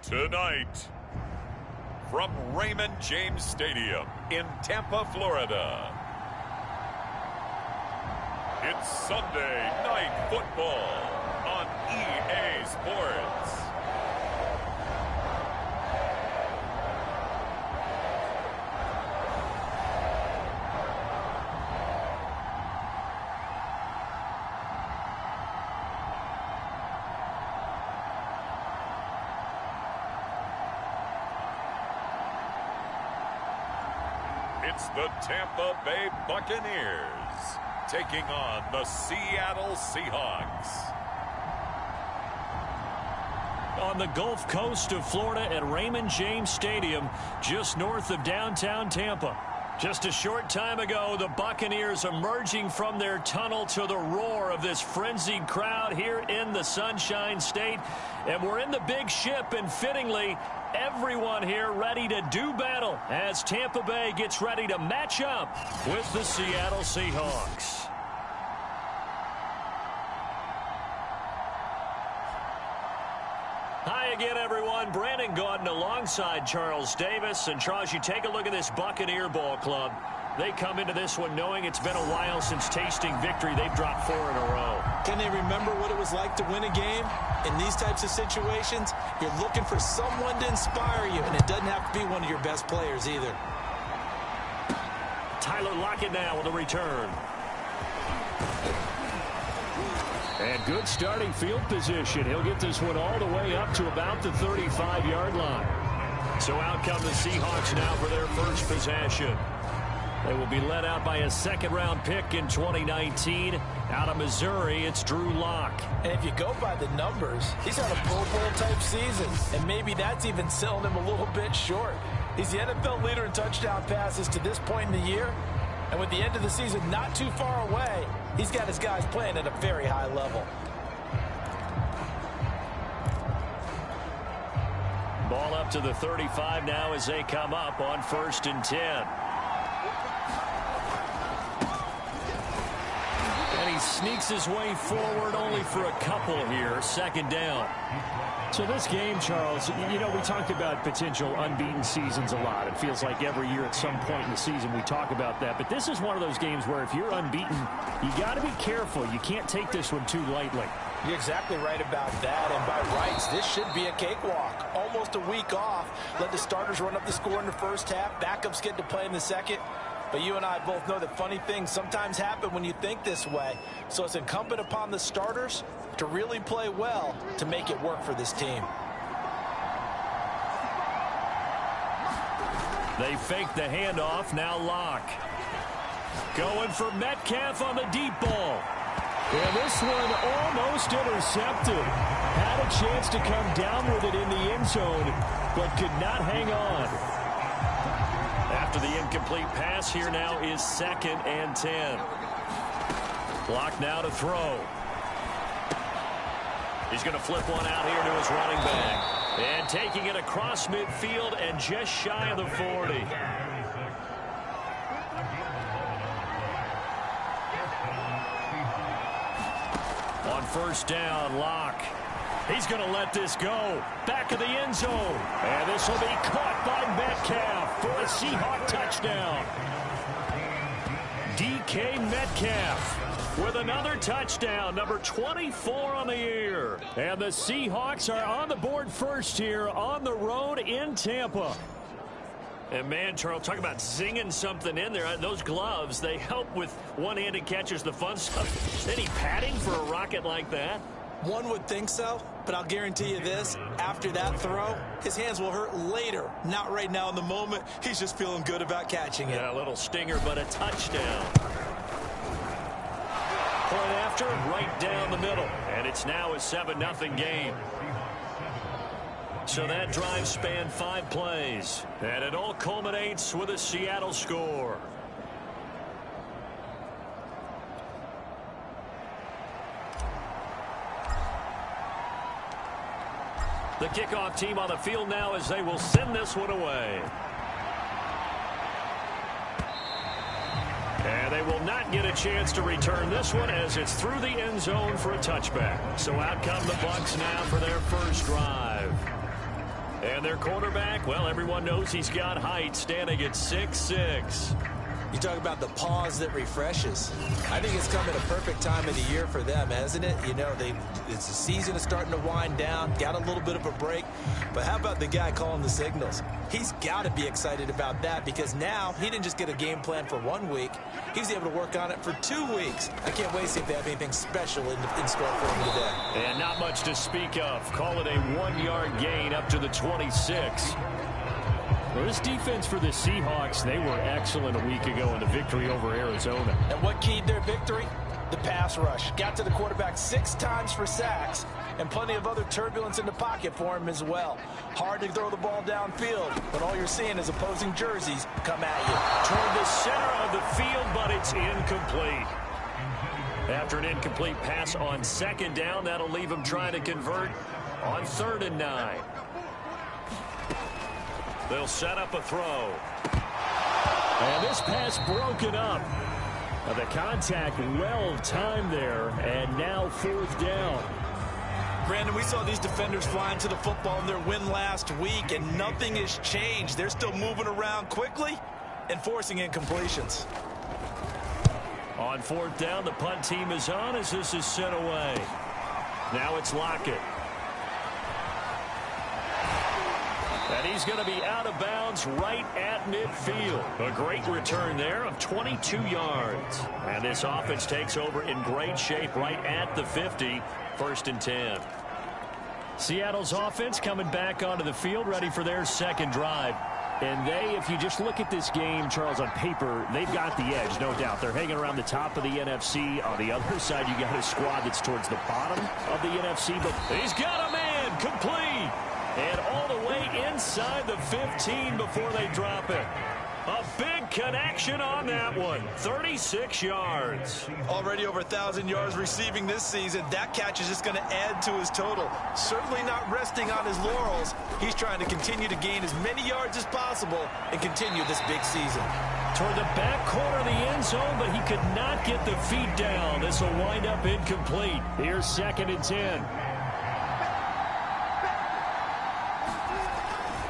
Tonight, from Raymond James Stadium in Tampa, Florida, it's Sunday Night Football on EA Sports. It's the Tampa Bay Buccaneers taking on the Seattle Seahawks. On the Gulf Coast of Florida at Raymond James Stadium, just north of downtown Tampa. Just a short time ago, the Buccaneers emerging from their tunnel to the roar of this frenzied crowd here in the Sunshine State. And we're in the big ship, and fittingly, everyone here ready to do battle as Tampa Bay gets ready to match up with the Seattle Seahawks. Hi again, everyone. Brandon Gaudin alongside Charles Davis. And Charles, you take a look at this Buccaneer ball club. They come into this one knowing it's been a while since tasting victory. They've dropped 4 in a row. Can they remember what it was like to win a game? In these types of situations, you're looking for someone to inspire you, and it doesn't have to be one of your best players either. Tyler Lockett now with a return. And good starting field position. He'll get this one all the way up to about the 35-yard line. So out come the Seahawks now for their first possession. They will be led out by a second-round pick in 2019. Out of Missouri, it's Drew Lock. And if you go by the numbers, he's had a Pro Bowl-type season. And maybe that's even selling him a little bit short. He's the NFL leader in touchdown passes to this point in the year. And with the end of the season not too far away, he's got his guys playing at a very high level. Ball up to the 35 now as they come up on 1st and 10. And he sneaks his way forward only for a couple here. 2nd down. So this game, Charles, you know, we talked about potential unbeaten seasons a lot. It feels like every year at some point in the season we talk about that. But this is one of those games where if you're unbeaten, you got to be careful. You can't take this one too lightly. You're exactly right about that. And by rights, this should be a cakewalk. Almost a week off. Let the starters run up the score in the first half. Backups get to play in the second. But you and I both know that funny things sometimes happen when you think this way. So it's incumbent upon the starters to really play well to make it work for this team. They fake the handoff. Now Lock. Going for Metcalf on the deep ball. And this one almost intercepted. Had a chance to come down with it in the end zone, but could not hang on. After the incomplete pass, here now is 2nd and 10. Lock now to throw. He's going to flip one out here to his running back. And taking it across midfield and just shy of the 40. On 1st down, Lock. He's going to let this go. Back of the end zone. And this will be caught by Metcalf for a Seahawk touchdown. DK Metcalf with another touchdown, number 24 on the year. And the Seahawks are on the board first here on the road in Tampa. And man, Charles, talk about zinging something in there. Those gloves, they help with one-handed catches, the fun stuff. Any padding for a rocket like that? One would think so, but I'll guarantee you this. After that throw, his hands will hurt later. Not right now in the moment. He's just feeling good about catching it. Yeah, a little stinger, but a touchdown. Point after, right down the middle. And it's now a 7-0 game. So that drive spanned 5 plays. And it all culminates with a Seattle score. The kickoff team on the field now as they will send this one away. And they will not get a chance to return this one as it's through the end zone for a touchback. So out come the Bucs now for their first drive. And their quarterback, well, everyone knows he's got height, standing at 6'6". You talk about the pause that refreshes. I think it's come at a perfect time of the year for them, hasn't it? You know, it's the season is starting to wind down, got a little bit of a break. But how about the guy calling the signals? He's got to be excited about that because now he didn't just get a game plan for 1 week. He was able to work on it for 2 weeks. I can't wait to see if they have anything special in store for him today. And not much to speak of. Call it a 1-yard gain up to the 26. Well, this defense for the Seahawks, they were excellent a week ago in the victory over Arizona. And what keyed their victory? The pass rush. Got to the quarterback 6 times for sacks, and plenty of other turbulence in the pocket for him as well. Hard to throw the ball downfield when all you're seeing is opposing jerseys come at you. Toward the center of the field, but it's incomplete. After an incomplete pass on 2nd down, that'll leave him trying to convert on 3rd and 9. They'll set up a throw. And this pass broken up. The contact well timed there, and now 4th down. Brandon, we saw these defenders flying to the football in their win last week, and nothing has changed. They're still moving around quickly and forcing incompletions. On 4th down, the punt team is on as this is sent away. Now it's Lockett. And he's going to be out of bounds right at midfield. A great return there of 22 yards. And this offense takes over in great shape right at the 50. 1st and 10. Seattle's offense coming back onto the field, ready for their 2nd drive. And they, if you just look at this game, Charles, on paper, they've got the edge, no doubt. They're hanging around the top of the NFC. On the other side, you got a squad that's towards the bottom of the NFC. But he's got a man complete. And all the way inside the 15 before they drop it. A big connection on that one. 36 yards. Already over 1,000 yards receiving this season. That catch is just going to add to his total. Certainly not resting on his laurels. He's trying to continue to gain as many yards as possible and continue this big season. Toward the back corner of the end zone, but he could not get the feet down. This will wind up incomplete. Here's 2nd and 10.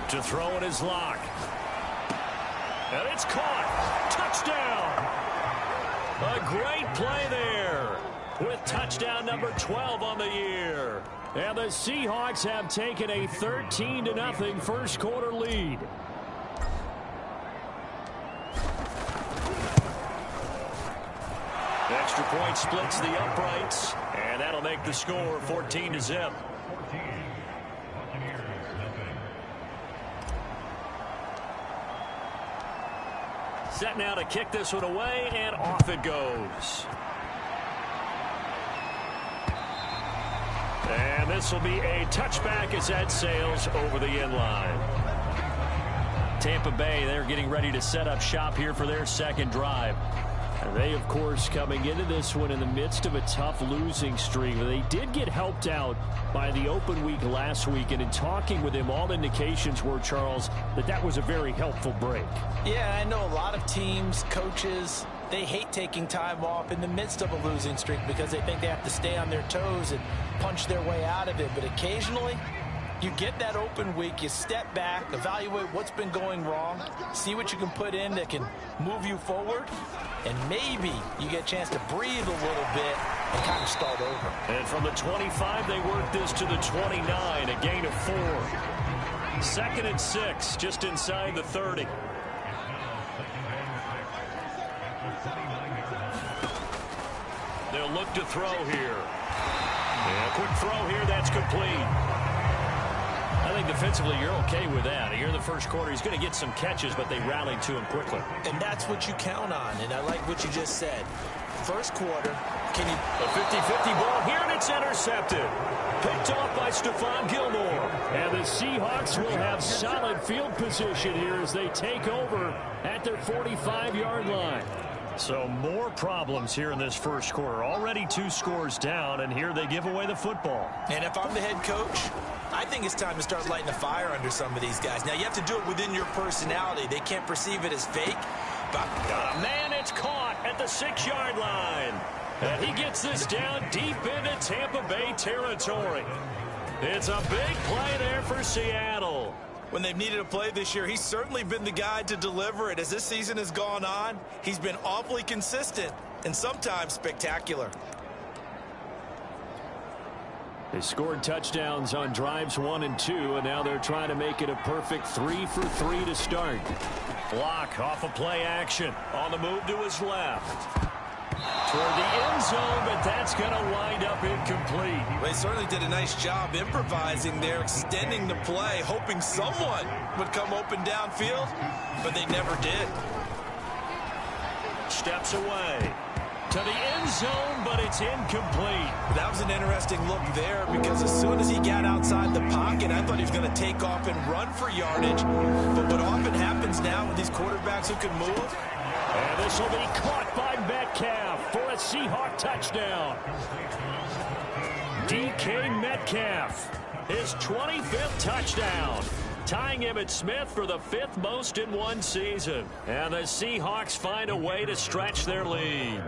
To throw it is Locke. And it's caught. Touchdown. A great play there with touchdown number 12 on the year. And the Seahawks have taken a 13-0 first quarter lead. Extra point splits the uprights, and that'll make the score 14-0. Set now to kick this one away, and off it goes. And this will be a touchback as that sails over the end line. Tampa Bay, they're getting ready to set up shop here for their 2nd drive. And they, of course, coming into this one in the midst of a tough losing streak. They did get helped out by the open week last week. And in talking with him, all indications were, Charles, that was a very helpful break. Yeah, I know a lot of teams, coaches, they hate taking time off in the midst of a losing streak because they think they have to stay on their toes and punch their way out of it. But occasionally, you get that open week, you step back, evaluate what's been going wrong, see what you can put in that can move you forward, and maybe you get a chance to breathe a little bit and kind of start over. And from the 25, they work this to the 29, a gain of 4. 2nd and 6, just inside the 30. They'll look to throw here. Yeah, quick throw here, that's complete. I think defensively you're okay with that. Here in the first quarter, he's going to get some catches, but they rallied to him quickly. And that's what you count on, and I like what you just said. First quarter, can you... A 50-50 ball here, and it's intercepted. Picked off by Stephon Gilmore. And the Seahawks will have solid field position here as they take over at their 45-yard line. So more problems here in this first quarter. Already 2 scores down, and here they give away the football. And if I'm the head coach, I think it's time to start lighting a fire under some of these guys. Now, you have to do it within your personality. They can't perceive it as fake. But got a man, it's caught at the 6-yard line. And he gets this down deep into Tampa Bay territory. It's a big play there for Seattle. When they've needed a play this year, he's certainly been the guy to deliver it. As this season has gone on, he's been awfully consistent and sometimes spectacular. They scored touchdowns on drives 1 and 2, and now they're trying to make it a perfect 3 for 3 to start. Block off of play action. On the move to his left. Toward the end zone, but that's going to wind up incomplete. They certainly did a nice job improvising there, extending the play, hoping someone would come open downfield, but they never did. Steps away to the end zone, but it's incomplete. That was an interesting look there because as soon as he got outside the pocket, I thought he was going to take off and run for yardage. But what often happens now with these quarterbacks who can move, and this will be caught by Metcalf for a Seahawk touchdown. DK Metcalf, his 25th touchdown, tying Emmitt Smith for the 5th most in one season. And the Seahawks find a way to stretch their lead.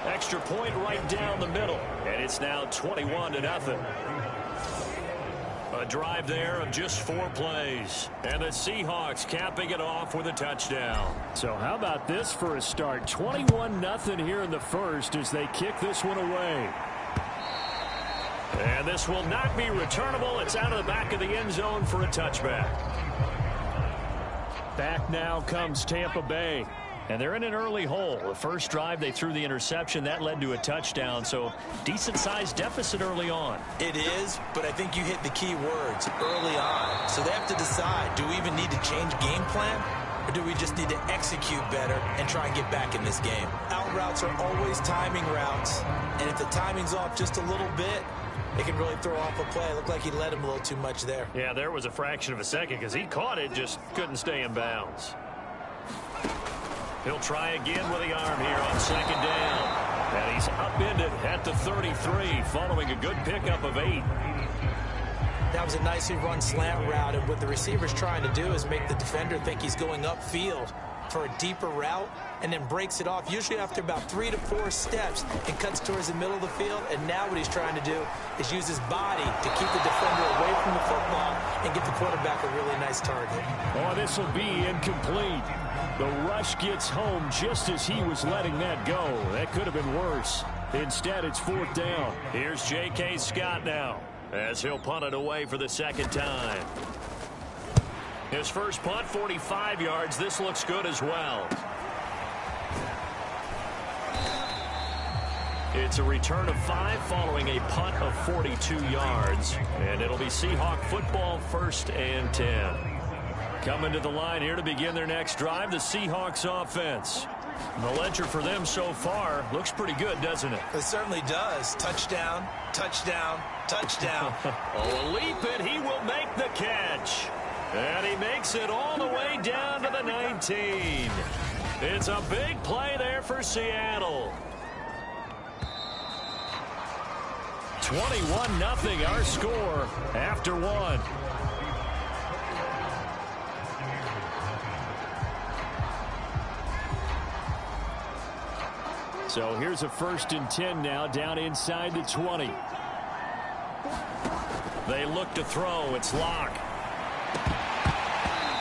Extra point right down the middle, and it's now 21-0. A drive there of just 4 plays. And the Seahawks capping it off with a touchdown. So how about this for a start? 21-0 here in the first as they kick this one away. And this will not be returnable. It's out of the back of the end zone for a touchback. Back now comes Tampa Bay. And they're in an early hole. The first drive, they threw the interception. That led to a touchdown, so decent-sized deficit early on. it is, but I think you hit the key words, early on. So they have to decide, do we even need to change game plan, or do we just need to execute better and try and get back in this game? Out routes are always timing routes, and if the timing's off just a little bit, it can really throw off a play. It looked like he led him a little too much there. Yeah, there was a fraction of a second because he caught it, just couldn't stay in bounds. He'll try again with the arm here on second down. And he's upended at the 33 following a good pickup of 8. That was a nicely run slant route, and what the receiver's trying to do is make the defender think he's going upfield for a deeper route and then breaks it off, usually after about 3 to 4 steps, and cuts towards the middle of the field. And now what he's trying to do is use his body to keep the defender away from the football and give the quarterback a really nice target. Oh, this will be incomplete. The rush gets home just as he was letting that go. That could have been worse. Instead, it's 4th down. Here's J.K. Scott now as he'll punt it away for the second time. His first punt, 45 yards. This looks good as well. It's a return of 5 following a punt of 42 yards. And it'll be Seahawk football, 1st and 10. Coming to the line here to begin their next drive, the Seahawks offense. The ledger for them so far looks pretty good, doesn't it? It certainly does. Touchdown, touchdown, touchdown. Oh, a leap, and he will make the catch. And he makes it all the way down to the 19. It's a big play there for Seattle. 21-0 our score after 1. So here's a 1st and 10 now, down inside the 20. They look to throw. It's Locke.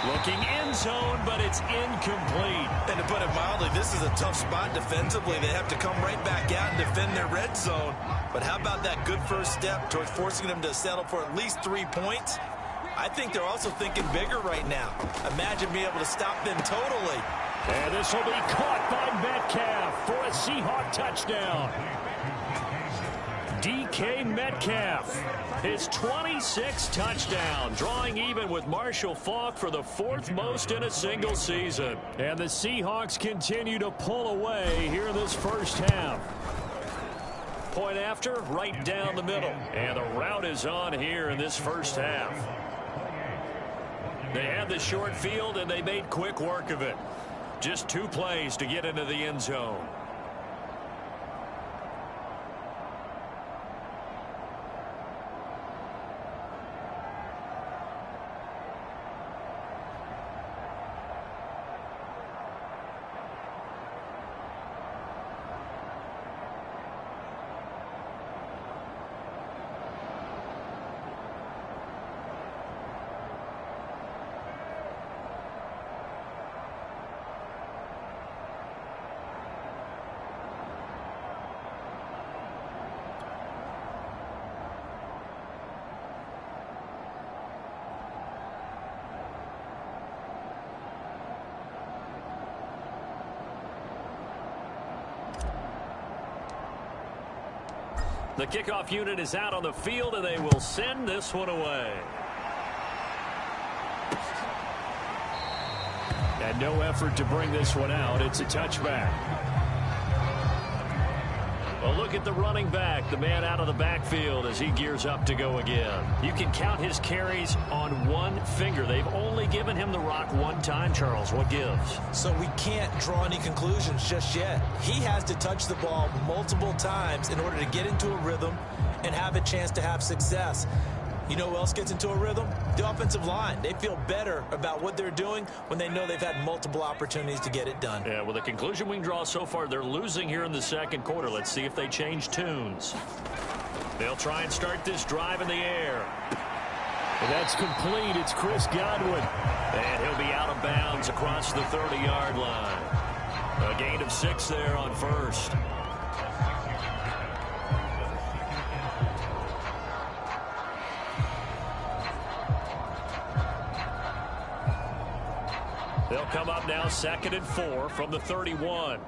Looking end zone, but it's incomplete. And to put it mildly, this is a tough spot defensively. They have to come right back out and defend their red zone. But how about that good first step towards forcing them to settle for at least 3 points? I think they're also thinking bigger right now. Imagine being able to stop them totally. And this will be caught by Metcalf for a Seahawk touchdown. DK Metcalf, his 26th touchdown, drawing even with Marshall Faulk for the 4th most in a single season. And the Seahawks continue to pull away here in this first half. Point after, right down the middle. And the route is on here in this first half. They had the short field, and they made quick work of it. Just 2 plays to get into the end zone. The kickoff unit is out on the field, and they will send this one away. And no effort to bring this one out. It's a touchback. Well, look at the running back, the man out of the backfield as he gears up to go again. You can count his carries on one finger. They've only given him the rock one time, Charles. What gives? So we can't draw any conclusions just yet. He has to touch the ball multiple times in order to get into a rhythm and have a chance to have success. You know who else gets into a rhythm? The offensive line. They feel better about what they're doing when they know they've had multiple opportunities to get it done. Yeah, well, the conclusion we can draw so far, they're losing here in the second quarter. Let's see if they change tunes. They'll try and start this drive in the air. And that's complete. It's Chris Godwin. And he'll be out of bounds across the 30-yard line. A gain of 6 there on first. They'll come up now 2nd and 4 from the 31.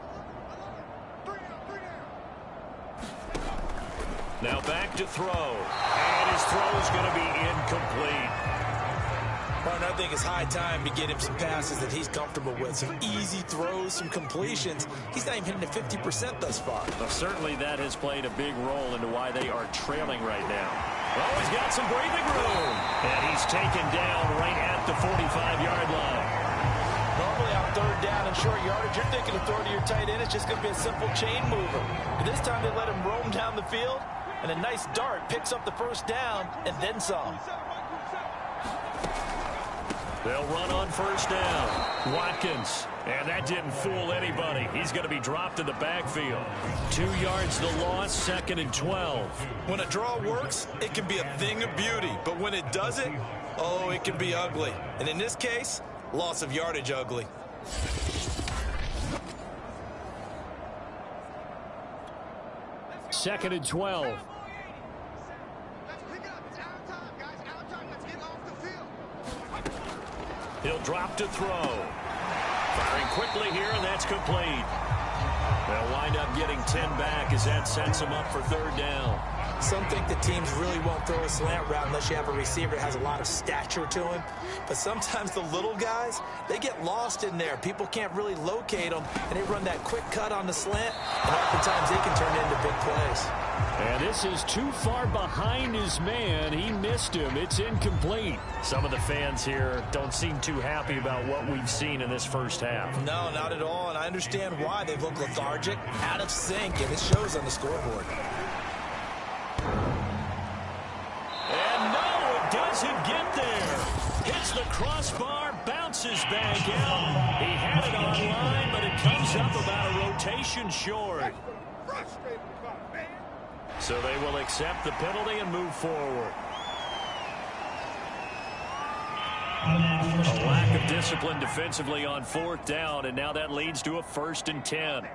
Now back to throw. And his throw is going to be incomplete. Martin, I think it's high time to get him some passes that he's comfortable with. Some easy throws, some completions. He's not even hitting the 50% thus far. Well, certainly that has played a big role into why they are trailing right now. Oh, he's got some breathing room. And he's taken down right at the 45-yard line. Normally on 3rd down and short yardage, you're thinking of throwing to your tight end. It's just going to be a simple chain mover. But this time they let him roam down the field, and a nice dart picks up the first down and then some. They'll run on first down. Watkins. And that didn't fool anybody. He's going to be dropped in the backfield. 2 yards the loss, 2nd and 12. When a draw works, it can be a thing of beauty. But when it doesn't, oh, it can be ugly. And in this case, loss of yardage ugly. Second and 12. He'll drop to throw. Firing quickly here, and that's complete. They'll wind up getting 10 back as that sets them up for 3rd down. Some think the teams really won't throw a slant route unless you have a receiver that has a lot of stature to him. But sometimes the little guys, they get lost in there. People can't really locate them, and they run that quick cut on the slant, and oftentimes they can turn it into big plays. And this is too far behind his man. He missed him. It's incomplete. Some of the fans here don't seem too happy about what we've seen in this first half. No, not at all, and I understand why. They look lethargic, out of sync, and it shows on the scoreboard. And no, it doesn't get there. Hits the crossbar, bounces back out. He had it online, but it comes up about a rotation short. So they will accept the penalty and move forward. A lack of discipline defensively on 4th down, and now that leads to a 1st and 10.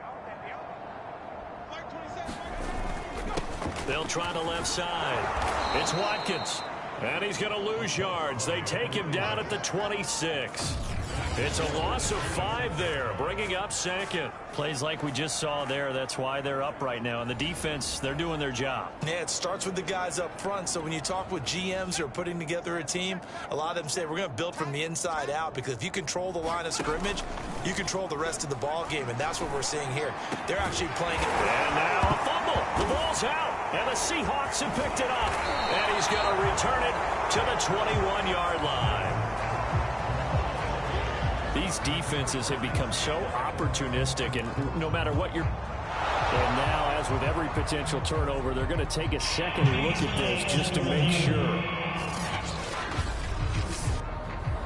They'll try the left side. It's Watkins. And he's going to lose yards. They take him down at the 26. It's a loss of 5 there, bringing up 2nd. Plays like we just saw there. That's why they're up right now. And the defense, they're doing their job. Yeah, it starts with the guys up front. So when you talk with GMs who are putting together a team, a lot of them say we're going to build from the inside out, because if you control the line of scrimmage, you control the rest of the ball game. And that's what we're seeing here. They're actually playing it. And now a fumble. The ball's out. And the Seahawks have picked it up. And he's going to return it to the 21-yard line. These defenses have become so opportunistic, and no matter what you're... And now, as with every potential turnover, they're going to take a second look at this just to make sure.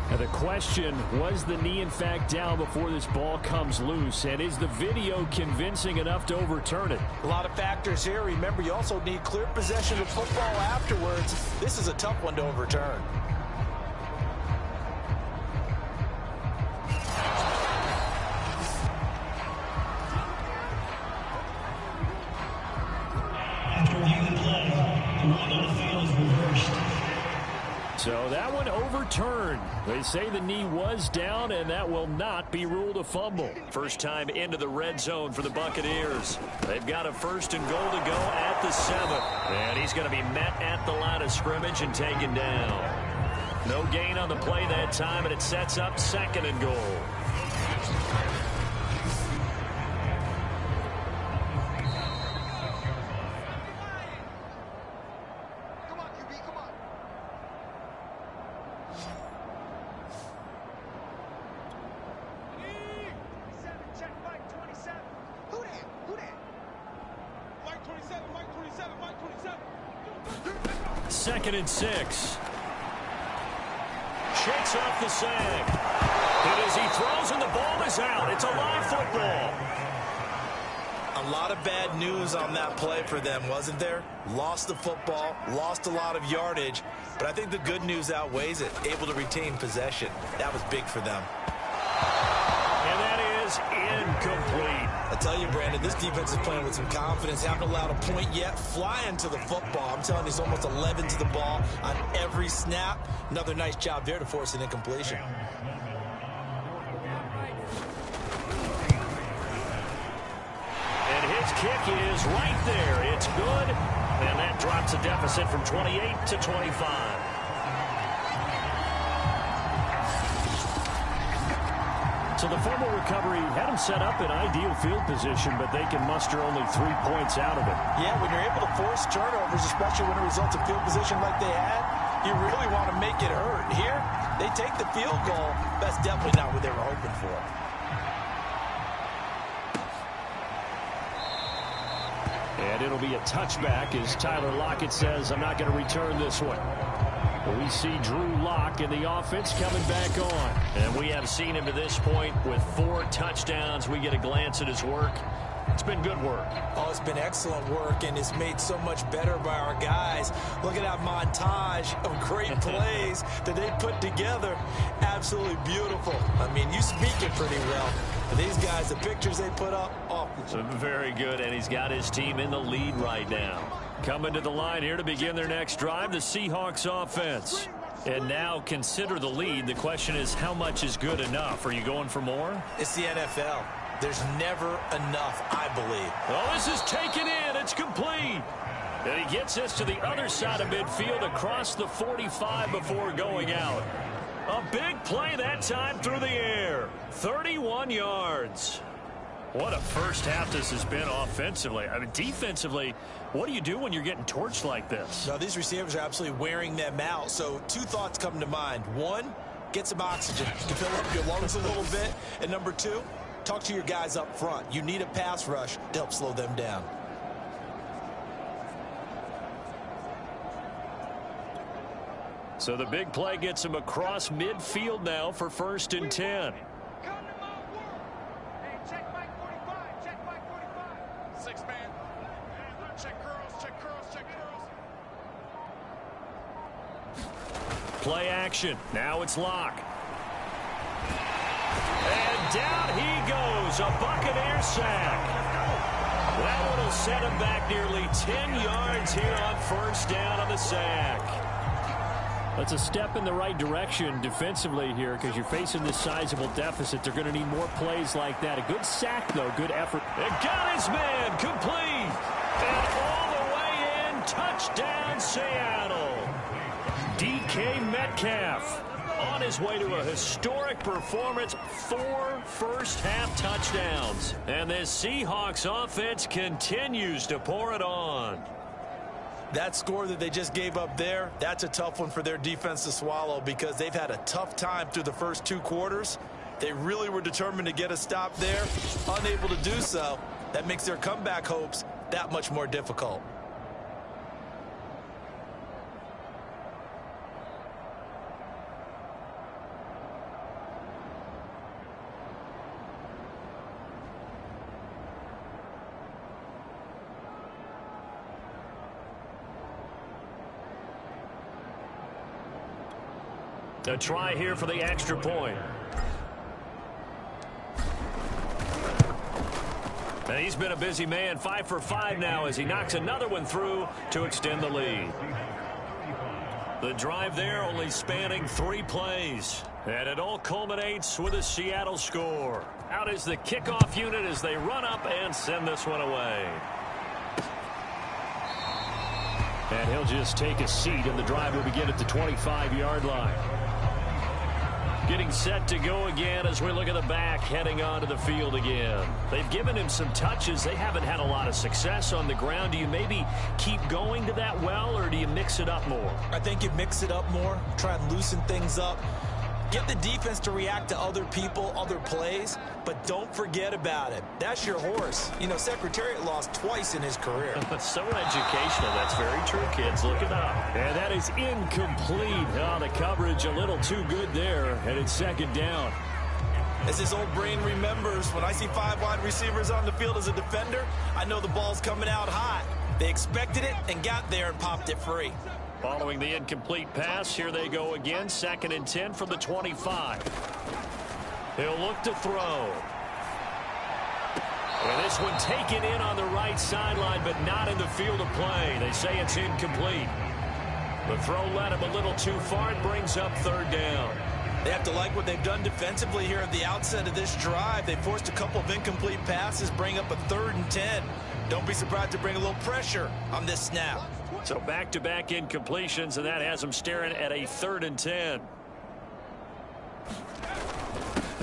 Now the question, was the knee in fact down before this ball comes loose? And is the video convincing enough to overturn it? A lot of factors here. Remember, you also need clear possession of football afterwards. This is a tough one to overturn. So that one overturned. They say the knee was down, and that will not be ruled a fumble. First time into the red zone for the Buccaneers. They've got a 1st and goal to go at the 7. And he's going to be met at the line of scrimmage and taken down. No gain on the play that time, and it sets up 2nd and goal. Second and 6. Shakes off the sack. And as he throws and the ball is out, it's a live football. A lot of bad news on that play for them, wasn't there? Lost the football, lost a lot of yardage, but I think the good news outweighs it. Able to retain possession. That was big for them. And that is incomplete. I tell you, Brandon, this defense is playing with some confidence. Haven't allowed a point yet. Flying to the football. I'm telling you, it's almost 11 to the ball on every snap. Another nice job there to force an incompletion. And his kick is right there. It's good. And that drops a deficit from 28 to 25. So the fumble recovery had them set up in ideal field position, but they can muster only 3 points out of it. Yeah, when you're able to force turnovers, especially when it results in field position like they had, you really want to make it hurt. Here, they take the field goal. That's definitely not what they were hoping for. And it'll be a touchback as Tyler Lockett says, I'm not going to return this one. We see Drew Lock in the offense coming back on. And we have seen him to this point with 4 touchdowns. We get a glance at his work. It's been good work. Oh, it's been excellent work, and it's made so much better by our guys. Look at that montage of great plays that they put together. Absolutely beautiful. I mean, you speak it pretty well. But these guys, the pictures they put up, oh. So very good, and he's got his team in the lead right now. Coming to the line here to begin their next drive, the Seahawks offense. And now consider the lead. The question is, how much is good enough? Are you going for more? It's the NFL. There's never enough, I believe. Oh, this is taken in. It's complete. And he gets this to the other side of midfield across the 45 before going out. A big play that time through the air. 31 yards. What a first half this has been offensively. I mean, defensively, what do you do when you're getting torched like this? No, these receivers are absolutely wearing them out. So 2 thoughts come to mind. 1, get some oxygen. You can fill up your lungs a little bit. And number 2, talk to your guys up front. You need a pass rush to help slow them down. So the big play gets him across midfield now for 1st and 10. Play action. Now it's Lock. And down he goes. A Buccaneer sack. That one will set him back nearly 10 yards here on 1st down on the sack. That's a step in the right direction defensively here because you're facing this sizable deficit. They're going to need more plays like that. A good sack, though. Good effort. And got his man complete. And all the way in. Touchdown, Seattle. DK Metcalf on his way to a historic performance. 4 first-half touchdowns. And this Seahawks offense continues to pour it on. That score that they just gave up there, that's a tough one for their defense to swallow because they've had a tough time through the first 2 quarters. They really were determined to get a stop there, unable to do so. That makes their comeback hopes that much more difficult. A try here for the extra point. And he's been a busy man. 5 for 5 now as he knocks another one through to extend the lead. The drive there only spanning 3 plays. And it all culminates with a Seattle score. Out is the kickoff unit as they run up and send this one away. And he'll just take a seat, and the drive will begin at the 25-yard line. Getting set to go again as we look at the back heading onto the field again. They've given him some touches. They haven't had a lot of success on the ground. Do you maybe keep going to that well, or do you mix it up more? I think you mix it up more, try and loosen things up. Get the defense to react to other people, other plays, but don't forget about it. That's your horse. You know, Secretariat lost twice in his career. So educational. That's very true, kids. Look it up. And that is incomplete. Oh, the coverage a little too good there, and it's second down. As his old brain remembers, when I see 5 wide receivers on the field as a defender, I know the ball's coming out hot. They expected it and got there and popped it free. Following the incomplete pass, here they go again. 2nd and 10 from the 25. He'll look to throw. And this one taken in on the right sideline, but not in the field of play. They say it's incomplete. The throw led him a little too far. It brings up 3rd down. They have to like what they've done defensively here at the outset of this drive. They forced a couple of incomplete passes, bring up a 3rd and 10. Don't be surprised to bring a little pressure on this snap. So back-to-back incompletions, and that has them staring at a 3rd and 10.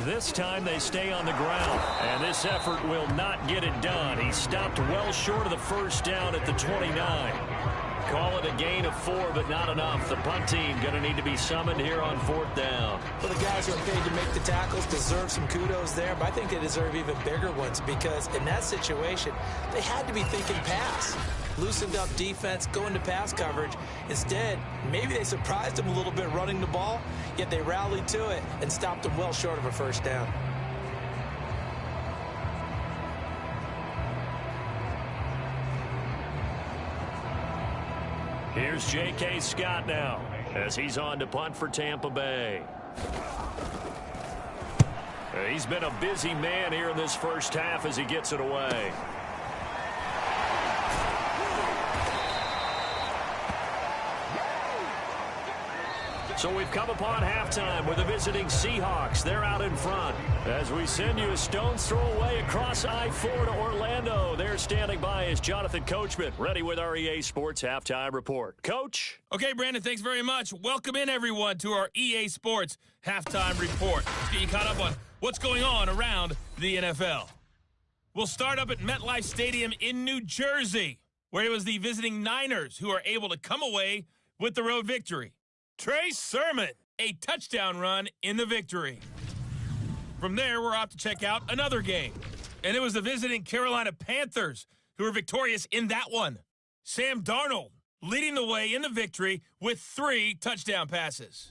This time they stay on the ground, and this effort will not get it done. He stopped well short of the 1st down at the 29. Call it a gain of 4, but not enough. The punt team going to need to be summoned here on 4th down. Well, the guys who are paid to make the tackles deserve some kudos there, but I think they deserve even bigger ones because in that situation, they had to be thinking pass. Loosened up defense, going to pass coverage. Instead, maybe they surprised them a little bit running the ball, yet they rallied to it and stopped them well short of a 1st down. Here's J.K. Scott now as he's on to punt for Tampa Bay. He's been a busy man here in this 1st half as he gets it away. So we've come upon halftime with the visiting Seahawks. They're out in front. As we send you a stone's throw away across I-4 to Orlando. They're standing by as Jonathan Coachman, ready with our EA Sports Halftime Report. Coach? Okay, Brandon, thanks very much. Welcome in, everyone, to our EA Sports Halftime Report. Let's get you caught up on what's going on around the NFL. We'll start up at MetLife Stadium in New Jersey, where it was the visiting Niners who are able to come away with the road victory. Trey Sermon, a touchdown run in the victory. From there, we're off to check out another game. And it was the visiting Carolina Panthers who were victorious in that one. Sam Darnold leading the way in the victory with 3 touchdown passes.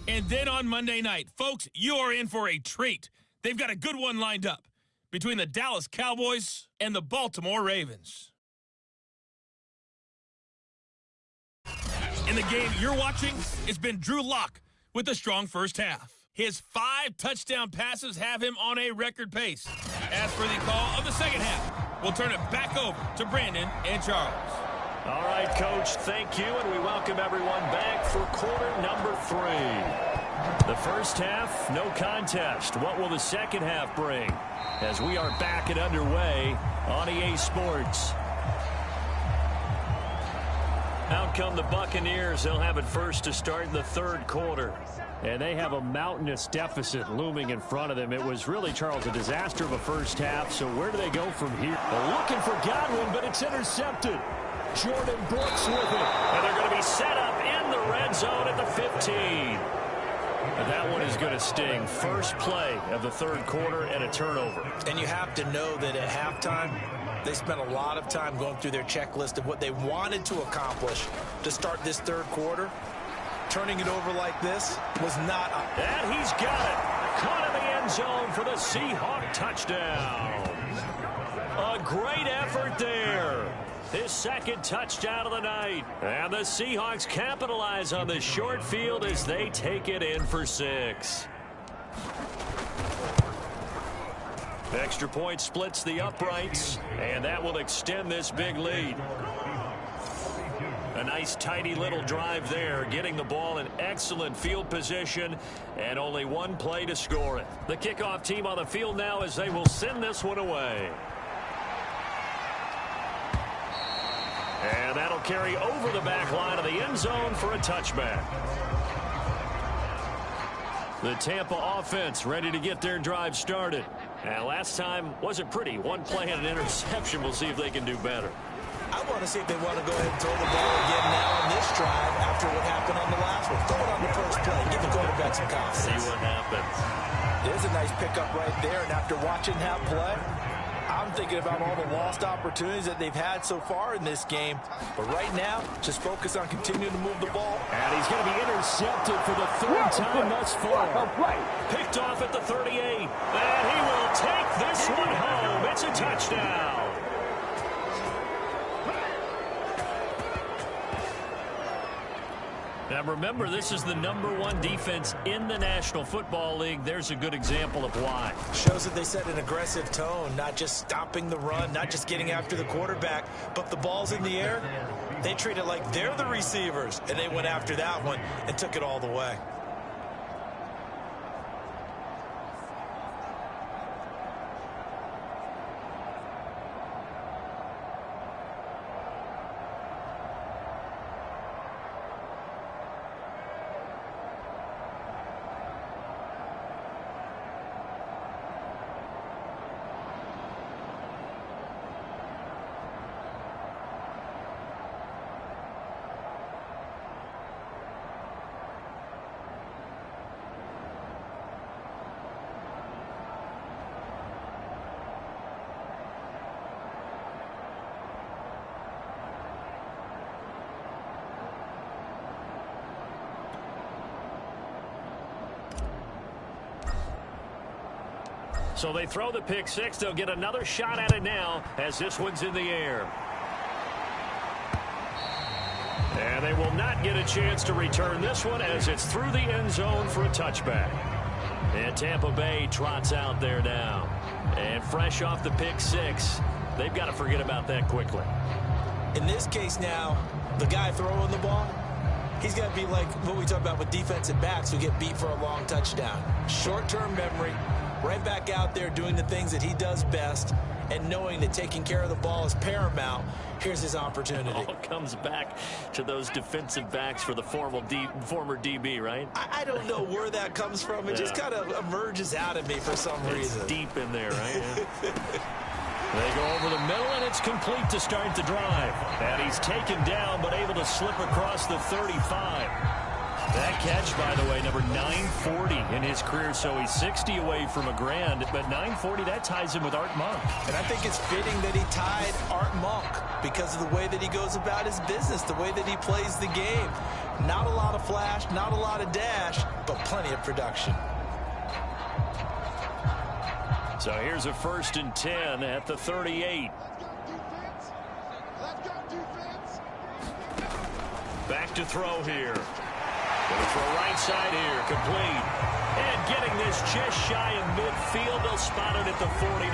And then on Monday night, folks, you are in for a treat. They've got a good one lined up between the Dallas Cowboys and the Baltimore Ravens. In the game you're watching, it's been Drew Lock with a strong 1st half. His 5 touchdown passes have him on a record pace. As for the call of the 2nd half, we'll turn it back over to Brandon and Charles. All right, Coach, thank you, and we welcome everyone back for quarter number 3. The 1st half, no contest. What will the 2nd half bring? As we are back and underway on EA Sports. Out come the Buccaneers. They'll have it first to start in the 3rd quarter. And they have a mountainous deficit looming in front of them. It was really, Charles, a disaster of a 1st half. So where do they go from here? They're looking for Godwin, but it's intercepted. Jordan Brooks with it. And they're going to be set up in the red zone at the 15. And that one is going to sting. First play of the 3rd quarter and a turnover. And you have to know that at halftime, they spent a lot of time going through their checklist of what they wanted to accomplish to start this 3rd quarter. Turning it over like this was not up. And he's got it. Caught in the end zone for the Seahawk touchdown. A great effort there. His 2nd touchdown of the night. And the Seahawks capitalize on the short field as they take it in for 6. Extra point splits the uprights, and that will extend this big lead. A nice, tidy little drive there, getting the ball in excellent field position, and only one play to score it. The kickoff team on the field now as they will send this one away. And that'll carry over the back line of the end zone for a touchback. The Tampa offense ready to get their drive started. And last time wasn't pretty. One play and an interception. We'll see if they can do better. I want to see if they want to go ahead and throw the ball again now on this drive after what happened on the last one. Throw it on the first play. Give the quarterback some confidence. See what happens. There's a nice pickup right there. And after watching that play, I'm thinking about all the lost opportunities that they've had so far in this game. But right now, just focus on continuing to move the ball. And he's going to be intercepted for the third time thus far. Picked off at the 38. And he will take this one home. It's a touchdown. Now remember, this is the #1 defense in the National Football League. There's a good example of why. Shows that they set an aggressive tone, not just stopping the run, not just getting after the quarterback, but the ball's in the air. They treat it like they're the receivers, and they went after that one and took it all the way. So they throw the pick six. They'll get another shot at it now as this one's in the air. And they will not get a chance to return this one as it's through the end zone for a touchback. And Tampa Bay trots out there now. And fresh off the pick six, they've got to forget about that quickly. In this case now, the guy throwing the ball, he's got to be like what we talk about with defensive backs who get beat for a long touchdown. Short-term memory, right back out there doing the things that he does best, and knowing that taking care of the ball is paramount. Here's his opportunity. All comes back to those defensive backs for the former DB, right? I don't know where that comes from. It just kind of emerges out of me for some reason. It's deep in there, right? They go over the middle, and it's complete to start the drive. And he's taken down, but able to slip across the 35. That catch, by the way, number 940 in his career, so he's 60 away from a grand, but 940, that ties him with Art Monk. And I think it's fitting that he tied Art Monk because of the way that he goes about his business, the way that he plays the game. Not a lot of flash, not a lot of dash, but plenty of production. So here's a 1st and 10 at the 38. Back to throw here. Going to throw right side here, complete. And getting this just shy of midfield, they'll spot it at the 49.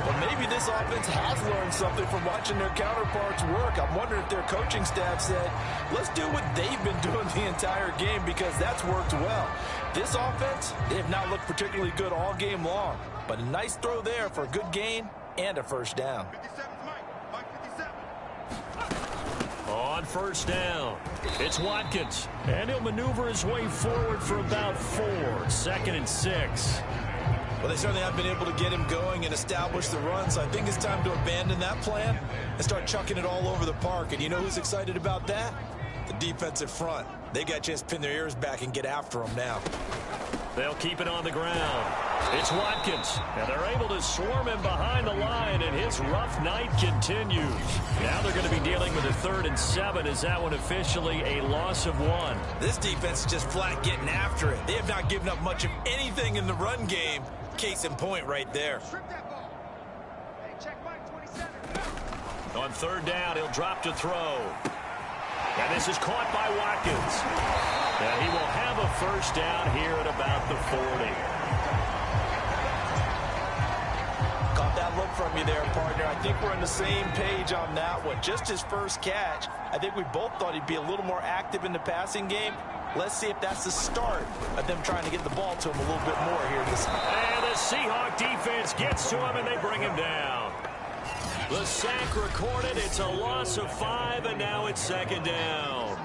Well, maybe this offense has learned something from watching their counterparts work. I'm wondering if their coaching staff said, let's do what they've been doing the entire game because that's worked well. This offense, they have not looked particularly good all game long, but a nice throw there for a good gain and a first down. On 1st down, it's Watkins, and he'll maneuver his way forward for about 4. 2nd and 6. Well, they certainly have been able to get him going and establish the run, so I think it's time to abandon that plan and start chucking it all over the park. And you know who's excited about that? The defensive front. They got a chance to pin their ears back and get after him now. They'll keep it on the ground. It's Watkins, and they're able to swarm him behind the line, and his rough night continues. Now they're going to be dealing with a 3rd and 7 as that one officially a loss of 1. This defense is just flat getting after it. They have not given up much of anything in the run game. Case in point right there. On 3rd down, he'll drop to throw. And this is caught by Watkins. And he will have a 1st down here at about the 40. Caught that that look from you there, partner. I think we're on the same page on that one. Just his first catch, I think we both thought he'd be a little more active in the passing game. Let's see if that's the start of them trying to get the ball to him a little bit more here. And the Seahawks defense gets to him, and they bring him down. The sack recorded. It's a loss of 5, and now it's second down.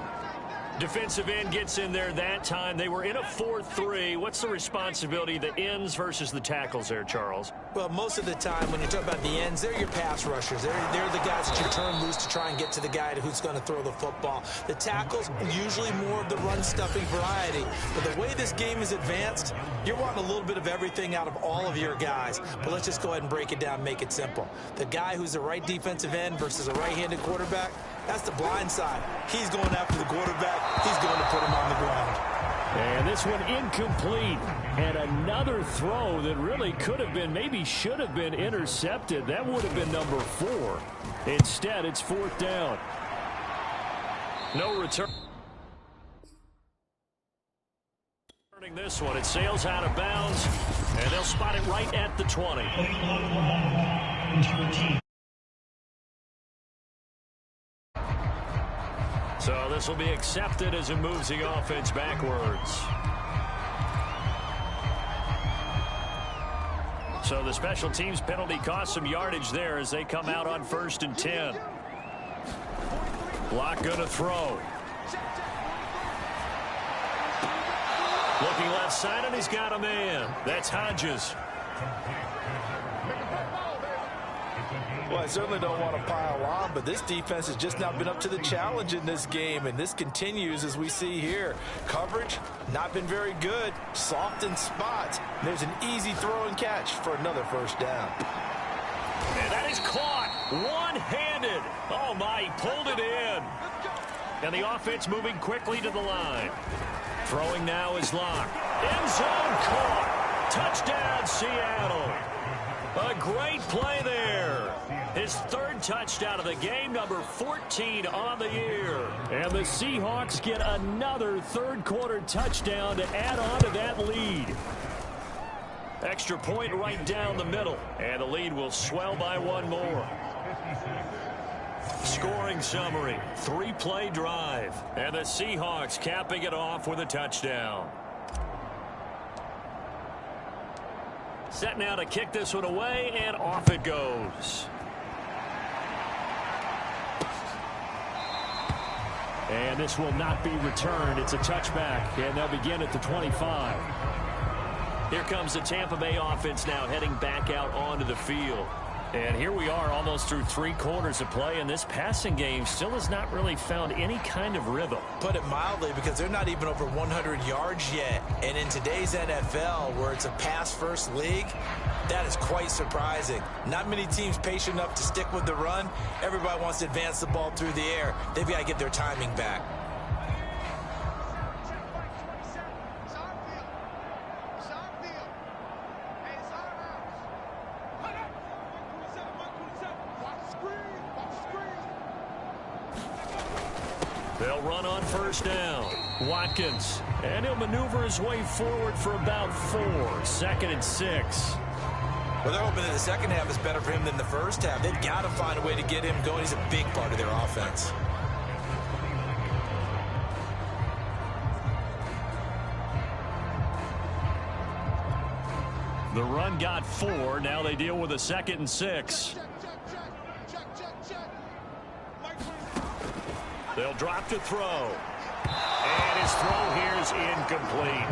Defensive end gets in there that time. They were in a 4-3. What's the responsibility, the ends versus the tackles there, Charles? Well, most of the time when you talk about the ends, they're your pass rushers. They're the guys that you turn loose to try and get to the guy who's going to throw the football. The tackles, usually more of the run-stuffing variety. But the way this game is advanced, you're wanting a little bit of everything out of all of your guys. But let's just go ahead and break it down and make it simple. The guy who's the right defensive end versus a right-handed quarterback, that's the blind side. He's going after the quarterback. He's going to put him on the ground. And this one incomplete. And another throw that really could have been, maybe should have been intercepted. That would have been number 4. Instead, it's 4th down. No return. This one, it sails out of bounds, and they'll spot it right at the 20. So this will be accepted as it moves the offense backwards. So the special teams penalty cost some yardage there as they come out on 1st and 10. Block going to throw. Looking left side, and he's got a man. That's Hodges. Well, I certainly don't want to pile on, but this defense has just not been up to the challenge in this game, and this continues as we see here. Coverage, not been very good. Soft in spots. There's an easy throw and catch for another first down. And that is caught one-handed. Oh, my, he pulled it in. And the offense moving quickly to the line. Throwing now is Locke. End zone caught. Touchdown, Seattle. A great play there. His 3rd touchdown of the game, number 14 on the year. And the Seahawks get another 3rd quarter touchdown to add on to that lead. Extra point right down the middle. And the lead will swell by 1 more. Scoring summary, 3-play drive. And the Seahawks capping it off with a touchdown. Set now to kick this one away, and off it goes. And this will not be returned. It's a touchback, and they'll begin at the 25. Here comes the Tampa Bay offense now heading back out onto the field. And here we are almost through 3 quarters of play, and this passing game still has not really found any kind of rhythm. Put it mildly, because they're not even over 100 yards yet. And in today's NFL, where it's a pass-first league, that is quite surprising. Not many teams patient enough to stick with the run. Everybody wants to advance the ball through the air. They've got to get their timing back. They'll run on 1st down. Watkins. And he'll maneuver his way forward for about 4. 2nd and 6. Well, they're hoping that the second half is better for him than the first half. They've got to find a way to get him going. He's a big part of their offense. The run got 4. Now they deal with a 2nd and 6. They'll drop to throw. And his throw here is incomplete.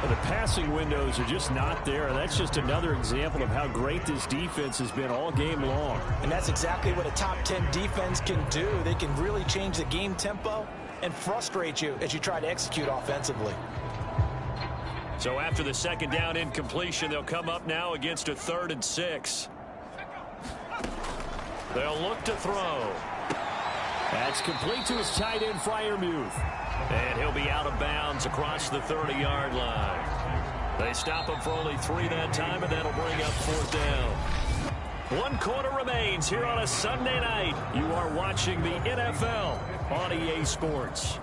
The passing windows are just not there, and that's just another example of how great this defense has been all game long. And that's exactly what a top 10 defense can do. They can really change the game tempo and frustrate you as you try to execute offensively. So after the 2nd down incompletion, they'll come up now against a 3rd and 6. They'll look to throw. That's complete to his tight end, Freiermuth. And he'll be out of bounds across the 30-yard line. They stop him for only 3 that time, and that'll bring up 4th down. 1 quarter remains here on a Sunday night. You are watching the NFL on EA Sports.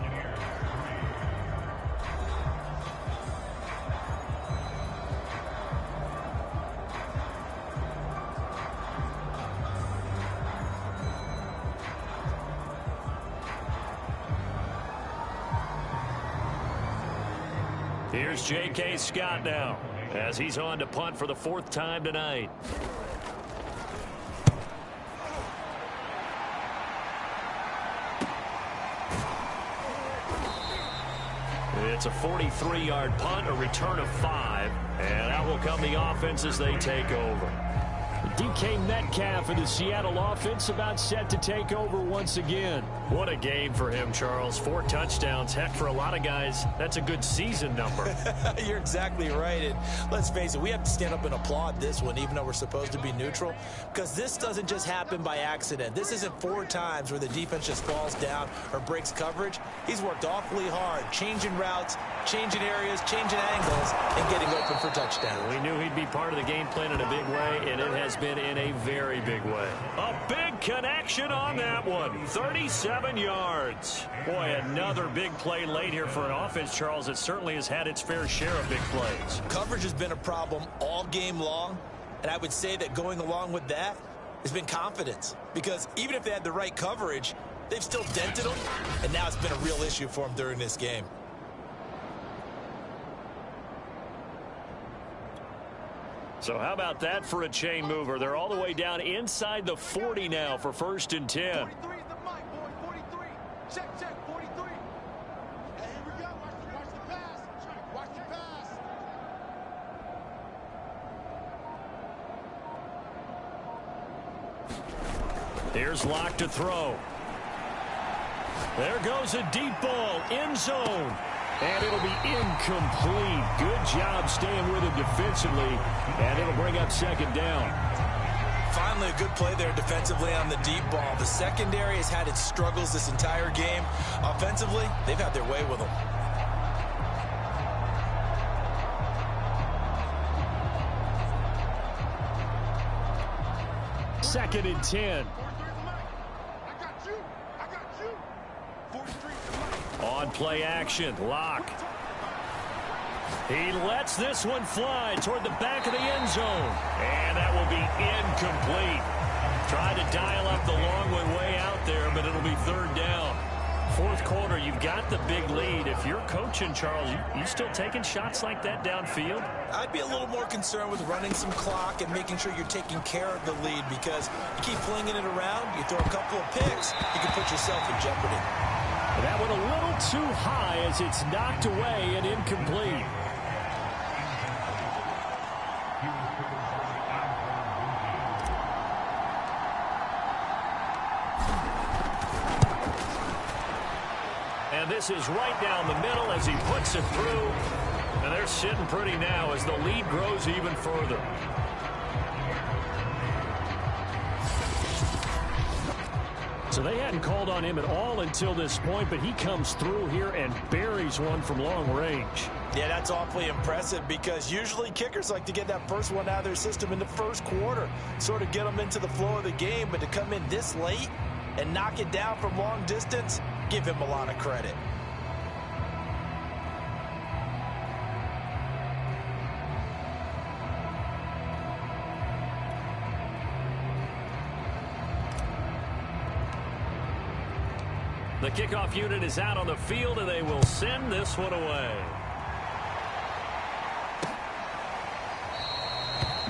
Here's J.K. Scott now as he's on to punt for the 4th time tonight. It's a 43-yard punt, a return of 5, and out will come the offense as they take over. DK Metcalf of the Seattle offense about set to take over once again. What a game for him, Charles. 4 touchdowns. Heck, for a lot of guys, that's a good season number. You're exactly right. And let's face it, we have to stand up and applaud this one, even though we're supposed to be neutral, because this doesn't just happen by accident. This isn't 4 times where the defense just falls down or breaks coverage. He's worked awfully hard, changing routes, changing areas, changing angles, and getting open for touchdowns. We knew he'd be part of the game plan in a big way, and it has been in a very big way. A big connection on that one. 37 yards. Boy, another big play late here for an offense, Charles. It certainly has had its fair share of big plays. Coverage has been a problem all game long, and I would say that going along with that has been confidence, because even if they had the right coverage, they've still dented them, and now it's been a real issue for them during this game. So how about that for a chain mover? They're all the way down inside the 40 now for 1st and 10. 43 is the mic, boy. 43. Check, 43. Hey, here we go. Watch the pass. Watch the pass. Here's Locke to throw. There goes a deep ball, end zone. And it'll be incomplete. Good job staying with him defensively. And it'll bring up 2nd down. Finally, a good play there defensively on the deep ball. The secondary has had its struggles this entire game. Offensively, they've had their way with them. Second and 10. I got you. 43 is the mic. On play action, Locke. He lets this one fly toward the back of the end zone. And that will be incomplete. Tried to dial up the long one way out there, but it'll be 3rd down. 4th quarter, you've got the big lead. If you're coaching, Charles, you still taking shots like that downfield? I'd be a little more concerned with running some clock and making sure you're taking care of the lead, because you keep flinging it around, you throw a couple of picks, you can put yourself in jeopardy. That one a little too high as it's knocked away and incomplete. And this is right down the middle as he puts it through. And they're sitting pretty now as the lead grows even further. So they hadn't called on him at all until this point, but he comes through here and buries one from long range. Yeah, that's awfully impressive, because usually kickers like to get that first one out of their system in the 1st quarter, sort of get them into the flow of the game, but to come in this late and knock it down from long distance, give him a lot of credit. The kickoff unit is out on the field, and they will send this one away.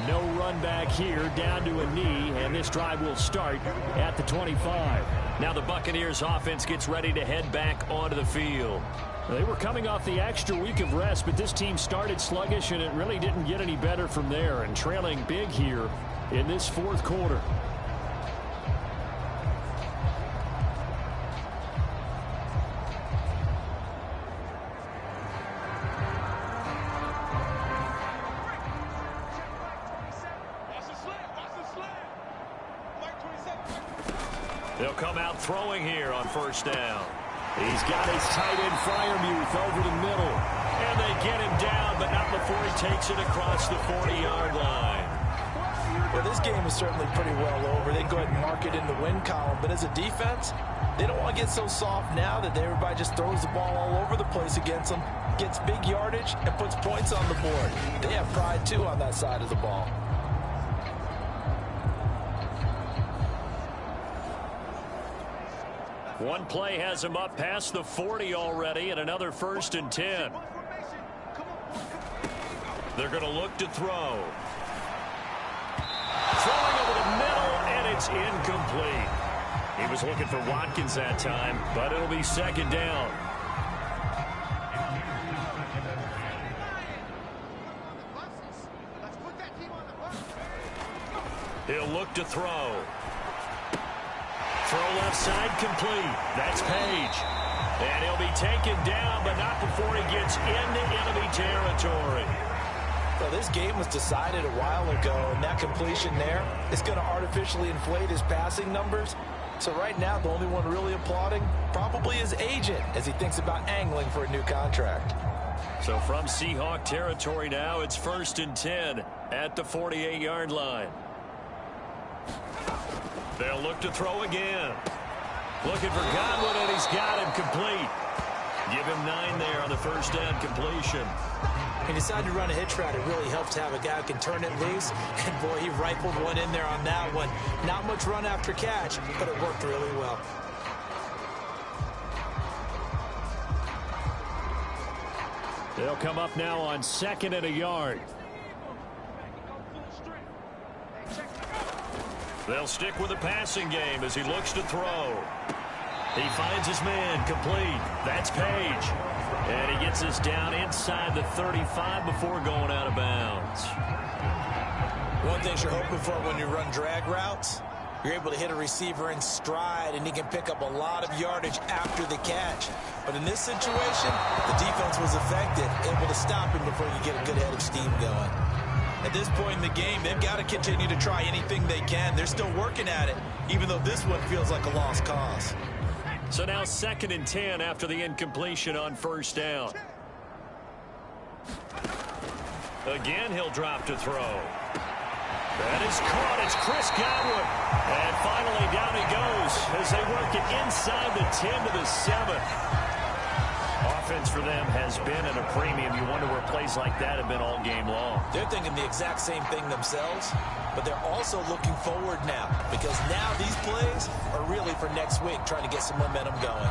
No run back here, down to a knee, and this drive will start at the 25. Now the Buccaneers offense gets ready to head back onto the field. They were coming off the extra week of rest, but this team started sluggish, and it really didn't get any better from there, and trailing big here in this 4th quarter. They'll come out throwing here on 1st down. He's got his tight end Freiermuth over the middle. And they get him down, but not before he takes it across the 40-yard line. Well, this game is certainly pretty well over. They can go ahead and mark it in the win column. But as a defense, they don't want to get so soft now that everybody just throws the ball all over the place against them, gets big yardage, and puts points on the board. They have pride, too, on that side of the ball. One play has him up past the 40 already, and another 1st and 10. Come on. They're going to look to throw. Throwing over the middle, and it's incomplete. He was looking for Watkins that time, but it'll be second down. He'll look to throw. Throw left side complete. That's Page. And he'll be taken down, but not before he gets into enemy territory. Well, this game was decided a while ago, and that completion there is going to artificially inflate his passing numbers. So right now, the only one really applauding probably his agent as he thinks about angling for a new contract. So from Seahawk territory now, it's 1st and 10 at the 48-yard line. They'll look to throw again. Looking for Godwin, and he's got him complete. Give him 9 there on the first down completion. He decided to run a hitch route. It really helps to have a guy who can turn it loose. And, boy, he rifled one in there on that one. Not much run after catch, but it worked really well. They'll come up now on 2nd and a yard. They'll stick with the passing game as he looks to throw. He finds his man complete. That's Page. And he gets us down inside the 35 before going out of bounds. One thing you're hoping for when you run drag routes, you're able to hit a receiver in stride, and he can pick up a lot of yardage after the catch. But in this situation, the defense was effective, able to stop him before you get a good head of steam going. At this point in the game, they've got to continue to try anything they can. They're still working at it, even though this one feels like a lost cause. So now 2nd and 10 after the incompletion on first down. Again, he'll drop to throw. That is caught. It's Chris Godwin. And finally down he goes as they work it inside the 10 to the 7. Offense for them has been at a premium. You wonder where plays like that have been all game long. They're thinking the exact same thing themselves, but they're also looking forward now because now these plays are really for next week, trying to get some momentum going.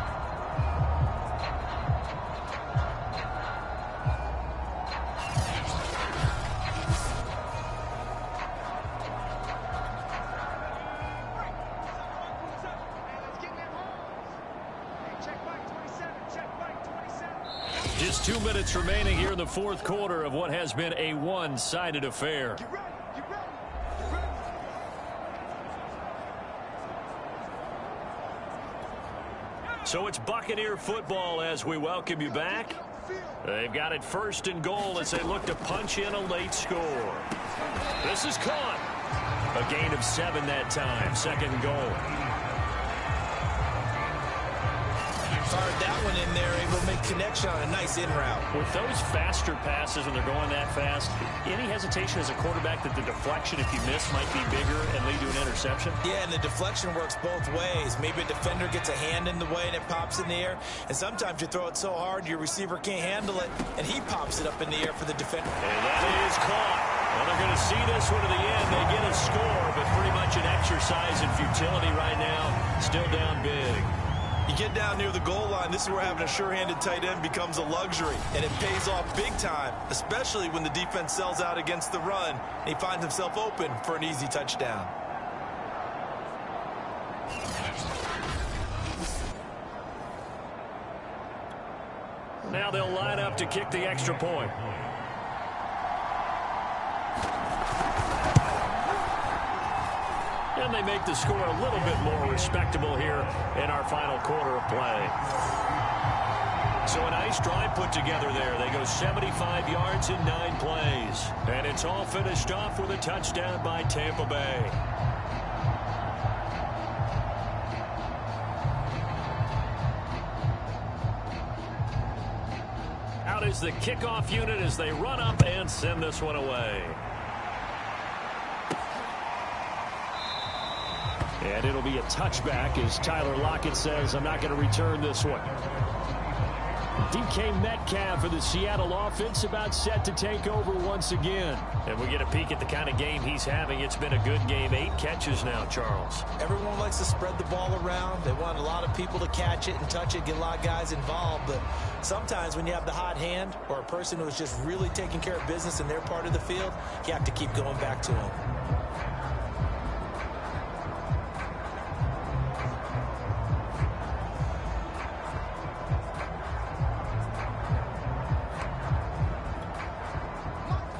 Just 2 minutes remaining here in the fourth quarter of what has been a one-sided affair. So it's Buccaneer football as we welcome you back. They've got it 1st and goal as they look to punch in a late score. This is caught. A gain of 7 that time. 2nd and goal. Fired that one in there, able to make connection on a nice in route. With those faster passes when they're going that fast, any hesitation as a quarterback that the deflection, if you miss, might be bigger and lead to an interception? Yeah, and the deflection works both ways. Maybe a defender gets a hand in the way and it pops in the air. And sometimes you throw it so hard your receiver can't handle it, and he pops it up in the air for the defender. And that is caught. Well, they're going to see this one to the end. They get a score, but pretty much an exercise in futility right now. Still down big. You get down near the goal line, this is where having a sure-handed tight end becomes a luxury, and it pays off big time, especially when the defense sells out against the run, and he finds himself open for an easy touchdown. Now they'll line up to kick the extra point. And they make the score a little bit more respectable here in our final quarter of play. So a nice drive put together there. They go 75 yards in 9 plays. And it's all finished off with a touchdown by Tampa Bay. Out is the kickoff unit as they run up and send this one away. And it'll be a touchback as Tyler Lockett says, I'm not going to return this one. DK Metcalf for the Seattle offense about set to take over once again. And we get a peek at the kind of game he's having. It's been a good game. 8 catches now, Charles. Everyone likes to spread the ball around. They want a lot of people to catch it and touch it, get a lot of guys involved. But sometimes when you have the hot hand or a person who is just really taking care of business in their part of the field, you have to keep going back to them.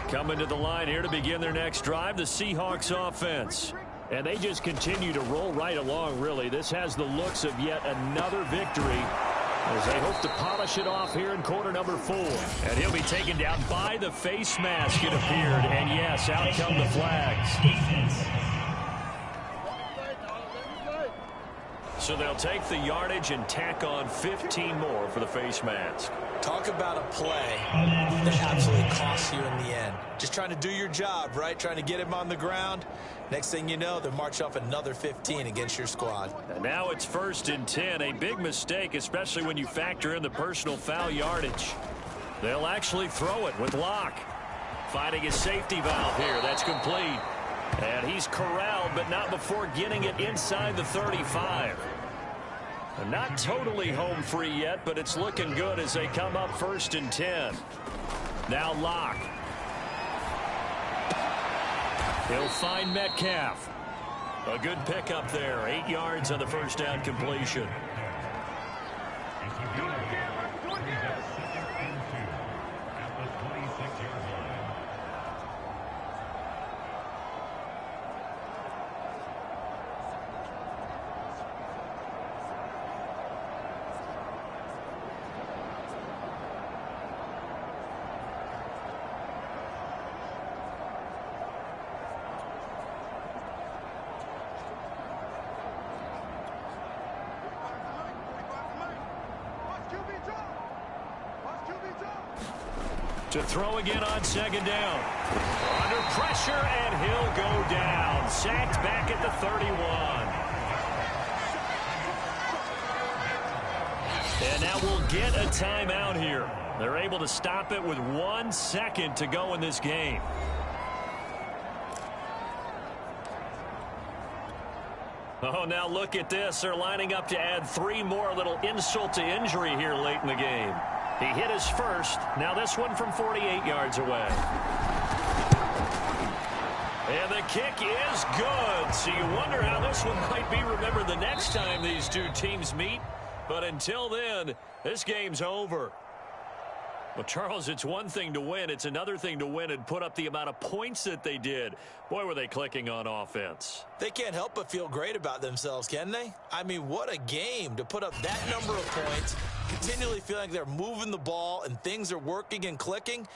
Coming to the line here to begin their next drive, the Seahawks offense. And they just continue to roll right along, really. This has the looks of yet another victory as they hope to polish it off here in quarter number 4. And he'll be taken down by the face mask, it appeared. And yes, out come the flags. So they'll take the yardage and tack on 15 more for the face mask. Talk about a play that absolutely costs you in the end. Just trying to do your job, right? Trying to get him on the ground. Next thing you know, they'll march off another 15 against your squad. And now it's 1st and 10. A big mistake, especially when you factor in the personal foul yardage. They'll actually throw it with Locke. Finding his safety valve here. That's complete. And he's corralled, but not before getting it inside the 35. Not totally home free yet, but it's looking good as they come up 1st and 10. Now Locke. He'll find Metcalf. A good pickup there. 8 yards on the first down completion. To throw again on 2nd down. Under pressure, and he'll go down. Sacked back at the 31. And now we'll get a timeout here. They're able to stop it with 1 second to go in this game. Oh, now look at this. They're lining up to add 3 more. A little insult to injury here late in the game. He hit his first. Now this one from 48 yards away. And the kick is good. So you wonder how this one might be remembered the next time these two teams meet. But until then, this game's over. Well, Charles, it's one thing to win. It's another thing to win and put up the amount of points that they did. Boy, were they clicking on offense. They can't help but feel great about themselves, can they? I mean, what a game to put up that number of points, continually feeling like they're moving the ball and things are working and clicking.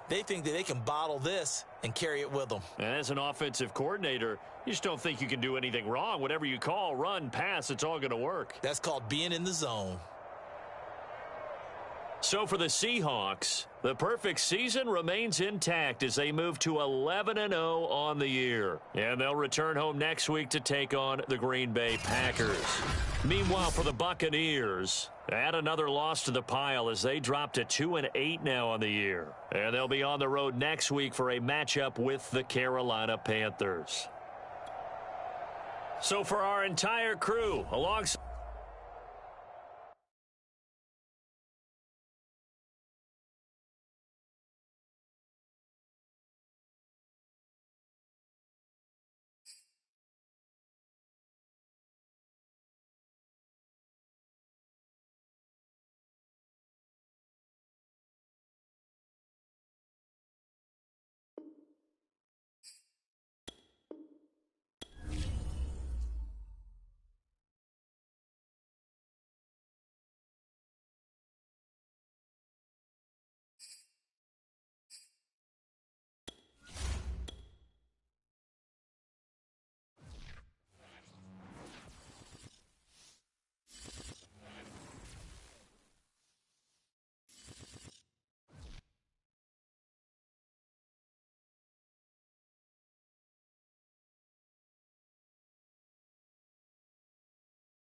They think that they can bottle this and carry it with them. And as an offensive coordinator, you just don't think you can do anything wrong. Whatever you call, run, pass, it's all going to work. That's called being in the zone. So for the Seahawks, the perfect season remains intact as they move to 11-0 on the year. And they'll return home next week to take on the Green Bay Packers. Meanwhile, for the Buccaneers, add another loss to the pile as they drop to 2-8 now on the year. And they'll be on the road next week for a matchup with the Carolina Panthers. So for our entire crew, alongside